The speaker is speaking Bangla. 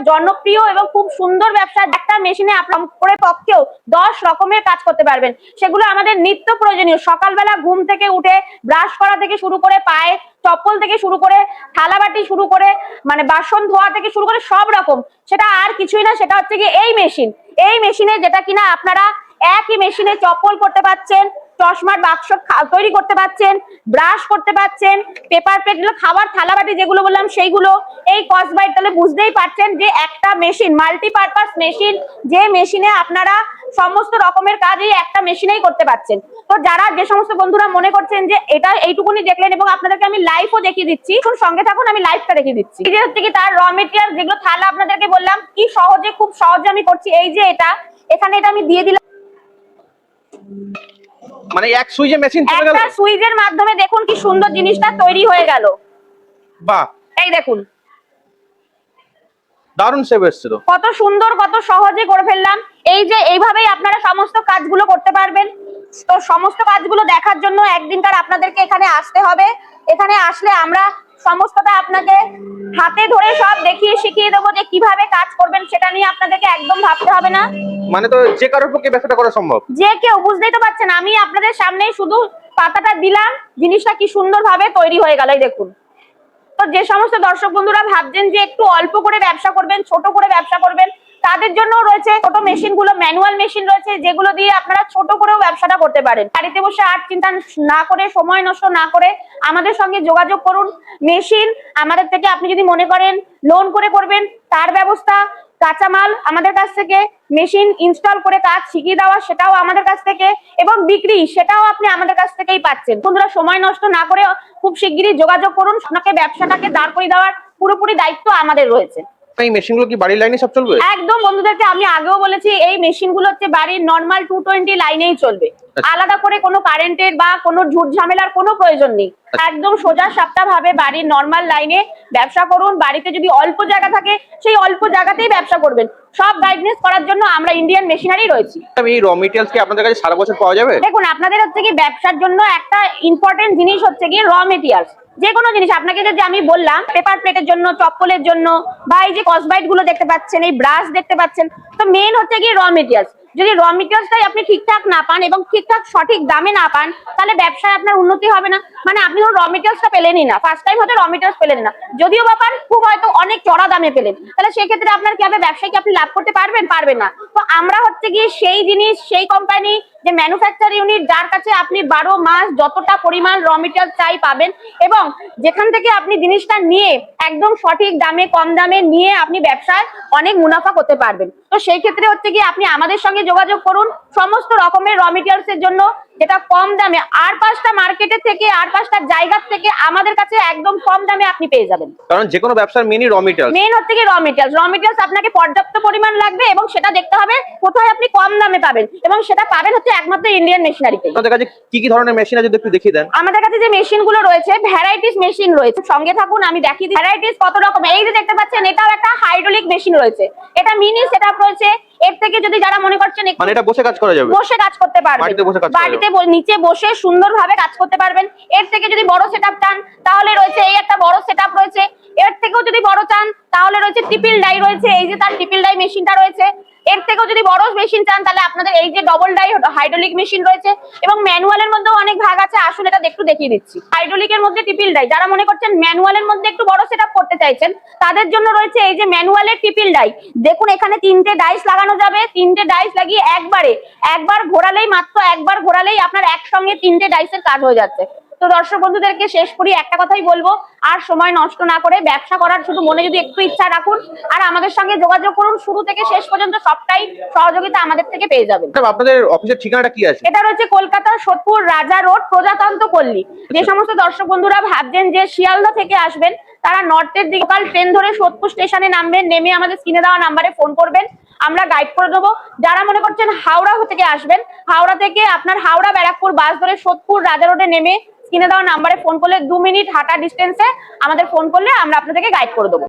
জনপ্রিয় এবং খুব সুন্দর ব্যবসা। একটা মেশিনে আপনার করে পক্ষেও 10 রকমের কাজ করতে পারবেন। সেগুলো আমাদের নিত্য প্রয়োজনীয়। সকালবেলা ঘুম থেকে উঠে ব্রাশ করা থেকে শুরু করে পায়ে চপ্পল থেকে শুরু করে থালা বাটি শুরু করে মানে বাসন ধোয়া থেকে শুরু করে সব রকম। সেটা আর কিছুই না, সেটা হচ্ছে কি এই মেশিন। এই মেশিনে যেটা কিনা আপনারা একই মেশিনে চপ্পল করতে পারছেন, চশমার বাক্স তৈরি করতে পারছেন, ব্রাশ করতে পারছেন, পেপার প্লেট, খাবার থালা বাটি যেগুলো বললাম সেইগুলো। এই কসবাইট তাহলে বুঝতেই পারছেন যে একটা মেশিন, মাল্টিপারপাস মেশিন, যে মেশিনে আপনারা সমস্ত রকমের কাজ এই একটা মেশিনেই করতে পারছেন। তো যারা যে সমস্ত বন্ধুরা মনে করছেন যে এটা এইটুকুনি দেখলেন এবং আপনাদেরকে আমি লাইভও দেখিয়ে দিচ্ছি, সঙ্গে থাকুন, আমি লাইভটা দেখিয়ে দিচ্ছি। এই যে হচ্ছে কি তার র মেটেরিয়াল, যেগুলো থালা আপনাদেরকে বললাম কি সহজে, খুব সহজে আমি করছি। এই যে এটা এখানে এটা আমি দিয়ে দিলাম, মানে এক সুইচে মেশিন চলে গেল। একটা সুইচের মাধ্যমে দেখুন কি সুন্দর জিনিসটা তৈরি হয়ে গেল। বাহ, এই দেখুন দারুণ শেপ এসছে তো, কত সুন্দর, কত সহজে করে ফেললাম। এই যে এইভাবেই আপনারা সমস্ত কাজগুলো করতে পারবেন। তো সমস্ত কাজগুলো দেখার জন্য একদিনকার আপনাদেরকে এখানে আসতে হবে। এখানে আসলে আমরা সমস্তটা আপনাকে হাতে ধরে সব দেখিয়ে শিখিয়ে দেবো যে কিভাবে কাজ করবেন। সেটা নিয়ে আপনাদেরকে একদম ভাবতে হবে না। মানে তো যে কারোর পক্ষে ব্যবসাটা করা সম্ভব। যে কেউ, বুঝতেই তো পারছেন, আমি আপনাদের সামনে শুধু পাতাটা দিলাম, জিনিসটা কি সুন্দর ভাবে তৈরি হয়ে গেল। এই দেখুন। তো যে সমস্ত দর্শক বন্ধুরা ভাবছেন যে একটু অল্প করে ব্যবসা করবেন, ছোট করে ব্যবসা করবেন, তাদের জন্য রয়েছে ছোট মেশিন গুলো, ম্যানুয়াল মেশিন রয়েছে, যেগুলো দিয়ে আপনারা ছোট করেও ব্যবসাটা করতে পারেন। বাড়িতে বসে আর চিন্তা না করে, সময় নষ্ট না করে আমাদের সঙ্গে যোগাযোগ করুন। মেশিন আমাদের থেকে আপনি যদি মনে করেন লোন করে করবেন, তার ব্যবস্থা, কাঁচামাল আমাদের কাছ থেকে, মেশিন ইনস্টল করে কাজ শিখিয়ে দেওয়া সেটাও আমাদের কাছ থেকে, এবং বিক্রি সেটাও আপনি আমাদের কাছ থেকেই পাচ্ছেন। বন্ধুরা সময় নষ্ট না করে খুব শিগগিরই যোগাযোগ করুন। আপনাকে ব্যবসাটাকে দাঁড় করিয়ে দেওয়ার পুরোপুরি দায়িত্ব আমাদের রয়েছে। এই মেশিনগুলো কি বাড়ির লাইনে সব চলবে? একদম বন্ধুদেরকে আমি আগেও বলেছি, এই মেশিনগুলো হচ্ছে বাড়ির নরমাল 220 লাইনেই চলবে। আলাদা করে কোনো কারেন্টের বা কোনো ঝুট ঝামেলার কোনো প্রয়োজন নেই। একদম সোজা সাপটা ভাবে বাড়ির নরমাল লাইনে ব্যবসা করুন। বাড়িতে যদি অল্প জায়গা থাকে সেই অল্প জায়গাতেই ব্যবসা করবেন। সব গাইডনেস করার জন্য আমরা ইন্ডিয়ান মেশিনারি রয়েছি। এই র মেটেরিয়ালস কি আপনাদের কাছে সারা বছর পাওয়া যাবে? দেখুন, আপনাদের হচ্ছে কি ব্যবসার জন্য একটা ইম্পর্টেন্ট জিনিস হচ্ছে কি র মেটেরিয়ালস। যে কোনো জিনিস আপনাকে যে আমি বললাম, পেপার প্লেটের জন্য, চপ্পলের জন্য, বা এই যে কসবাইট গুলো দেখতে পাচ্ছেন, এই ব্রাশ দেখতে পাচ্ছেন, তো মেইন হচ্ছে কি র মেটেরিয়ালস। যদি র মেটেরিয়ালসটাই আপনি ঠিকঠাক না পান এবং ঠিকঠাক সঠিক দামে না পান, তাহলে ব্যবসায় আপনার উন্নতি হবে না। মানে আপনি র মেটেরিয়ালসটা পেলেনই না, ফার্স্ট টাইম হয়তো র মেটেরিয়ালস পেলেন না, যদিও বা পান খুব হয়তো অনেক চড়া দামে পেলেন, তাহলে সেই ক্ষেত্রে আপনার কি হবে, ব্যবসায় কি আপনি লাভ করতে পারবেন? পারবেন না। তো আমরা হচ্ছে গিয়ে সেই জিনিস, সেই কোম্পানি, যে ম্যানুফ্যাকচার ইউনিট, যার কাছে আপনি 12 মাস যতটা পরিমাণ র মেটেরিয়াল চাই পাবেন, এবং যেখান থেকে আপনি জিনিসটা নিয়ে একদম সঠিক দামে, কম দামে নিয়ে আপনি ব্যবসায় অনেক মুনাফা করতে পারবেন। তো সেই ক্ষেত্রে হচ্ছে কি আপনি আমাদের সঙ্গে যোগাযোগ করুন সমস্ত রকমের র মেটেরিয়ালস এর জন্য, যেটা কম দামে আর 5টা মার্কেটের থেকে, আর 5টা জায়গার থেকে আমাদের কাছে একদম কম দামে আপনি পেয়ে যাবেন। কারণ যে কোনো ব্যবসার মেইনই র মেটেরিয়ালস। মেইন হচ্ছে কি র মেটেরিয়ালস। র মেটেরিয়ালস আপনাকে পর্যাপ্ত পরিমাণ লাগবে এবং সেটা দেখতে হবে কোথায় আপনি কম দামে পাবেন, এবং সেটা পাবেন হচ্ছে একমাত্র ইন্ডিয়ান মেশিনারিতে। আপনাদের কাছে কি কি ধরনের মেশিন আছে একটু দেখিয়ে দেন। আমাদের কাছে যে মেশিন গুলো রয়েছে, ভ্যারাইটিস মেশিন রয়েছে। সঙ্গে থাকুন, আমি দেখিয়ে দিই ভ্যারাইটিস কত রকম। এই যে দেখতে পাচ্ছেন, এটাও একটা হাইড্রোলিক মেশিন রয়েছে, এটা মিনি সেটআপ রয়েছে। এর থেকে যদি যারা মনে করছেন মানে এটা বসে কাজ করা যাবে, বসে কাজ করতে পারবেন, বাড়িতে নিচে বসে সুন্দরভাবে কাজ করতে পারবেন। এর থেকে যদি বড় সেটআপ চান তাহলে রয়েছে এই একটা বড় সেটআপ রয়েছে। এর থেকেও যদি বড় চান তাহলে রয়েছে ট্রিপল ডাই রয়েছে, এই যে তার ট্রিপল ডাই মেশিনটা রয়েছে। এর থেকেও যদি বড় মেশিন চান তাহলে আপনাদের এই যে ডবল ডাই হাইড্রোলিক মেশিন রয়েছে, এবং ম্যানুয়ালের মধ্যেও অনেক ভাগ আছে। আসলে এটা একটু দেখিয়ে দিচ্ছি। হাইড্রোলিকের মধ্যে ট্রিপল ডাই, যারা মনে করছেন ম্যানুয়ালের মধ্যে একটু বড় সেটআপ করতে চাইছেন, তাদের জন্য রয়েছে এই যে ম্যানুয়ালের ট্রিপল ডাই। দেখুন এখানে 3টে ডাইস লাগানো যাবে। 3টে ডাইস লাগিয়ে একবার ঘোরালেই, মাত্র একবার ঘোরালেই আপনার একসঙ্গে 3টে ডাইসের কাজ হয়ে যাচ্ছে। তো দর্শক বন্ধুদেরকে শেষ করি একটা কথাই বলবো, আর সময় নষ্ট না করে ব্যবসা করার শুধু মনে যদি একটু ইচ্ছা রাখুন আর আমাদের সঙ্গে যোগাযোগ করুন, শুরু থেকে শেষ পর্যন্ত সবটাই সহযোগিতা আমাদের থেকে পেয়ে যাবেন। আপনাদের অফিসের ঠিকানাটা কি আছে? এটা রয়েছে কলকাতার সোদপুর রাজা রোড, প্রজাতন্ত্র পল্লী। যে সমস্ত দর্শক বন্ধুরা ভাবছেন যে শিয়ালদা থেকে আসবেন, তারা নর্থের দিকে লোকাল ট্রেন ধরে সোদপুর স্টেশনে নামবেন, নেমে আমাদের স্ক্রিনে দেওয়া নাম্বারে ফোন করবেন, আমরা গাইড করে দেবো। যারা মনে করছেন হাওড়া থেকে আসবেন, হাওড়া থেকে আপনার হাওড়া ব্যারাকপুর বাস ধরে সোদপুর রাজা রোডে নেমে স্ক্রিনে দেওয়া নাম্বারে ফোন করলে 2 মিনিট হাঁটা ডিস্টেন্সে আমাদের ফোন করলে আমরা আপনাদেরকে গাইড করে দেবো।